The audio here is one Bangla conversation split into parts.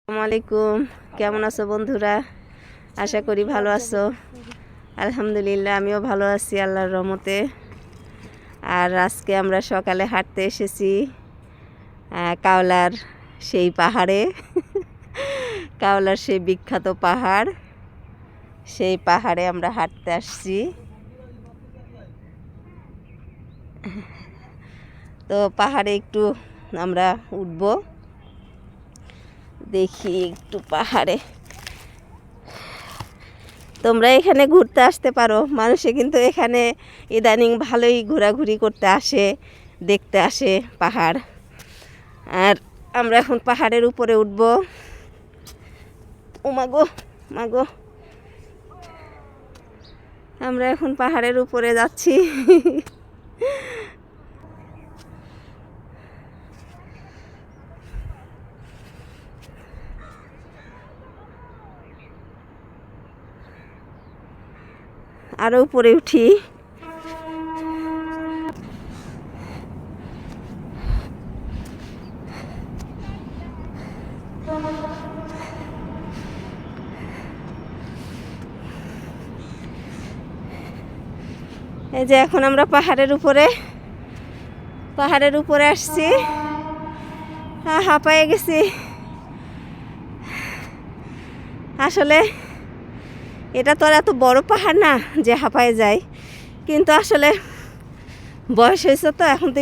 আসসালামু আলাইকুম, কেমন আছো বন্ধুরা? আশা করি ভালো আছো। আলহামদুলিল্লাহ আমিও ভালো আছি আল্লাহর রহমতে। আর আজকে আমরা সকালে হাঁটতে এসেছি কাওলার সেই পাহাড়ে। কাওলার সেই বিখ্যাত পাহাড়, সেই পাহাড়ে আমরা হাঁটতে আসছি। তো পাহাড়ে একটু আমরা উঠব, দেখি একটু পাহাড়ে। তোমরা এখানে ঘুরতে আসতে পারো, মানুষে কিন্তু এখানে ইদানিং ভালোই ঘোরাঘুরি করতে আসে, দেখতে আসে পাহাড়। আর আমরা এখন পাহাড়ের উপরে উঠব। ও মাগো মাগো, আমরা এখন পাহাড়ের উপরে যাচ্ছি। আরো উপরে উঠি। এই যে এখন আমরা পাহাড়ের উপরে আসছি। হাঁপায়ে গেছি আসলে। এটা তো আর এত বড় পাহাড় না যে হাঁপায়ে যায়, কিন্তু আসলে বয়স হয়েছে তো, এখন তো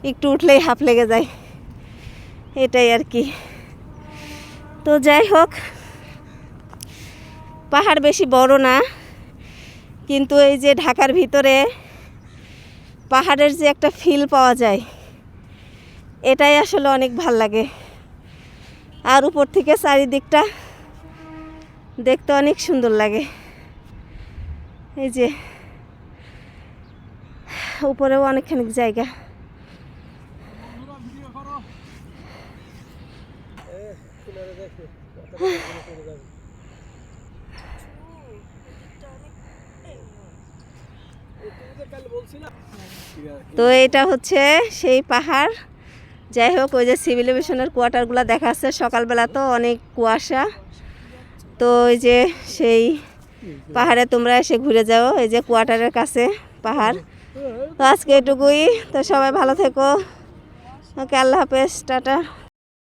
একটু উঠলেই হাঁপ লেগে যায়, এটাই আর কি। তো যাই হোক, পাহাড় বেশি বড় না, কিন্তু এই যে ঢাকার ভিতরে পাহাড়ের যে একটা ফিল পাওয়া যায়, এটাই আসলে অনেক ভাল লাগে। আর উপর থেকে চারিদিকটা দেখতে অনেক সুন্দর লাগে। এই যে উপরেও অনেকখানি জায়গা। তো এটা হচ্ছে সেই পাহাড়। যাই হোক, ওই যে সিভিল এভিয়েশনের কোয়ার্টারগুলো দেখা যাচ্ছে। সকালবেলা তো অনেক কুয়াশা। তো ওই যে সেই পাহাড়ে তোমরা এসে ঘুরে যাও, এই যে কোয়ার্টারের কাছে পাহাড়। তো আজকে এটুকুই। তো সবাই ভালো থেকো। ওকে, আল্লাহ হাফেজ, টাটা।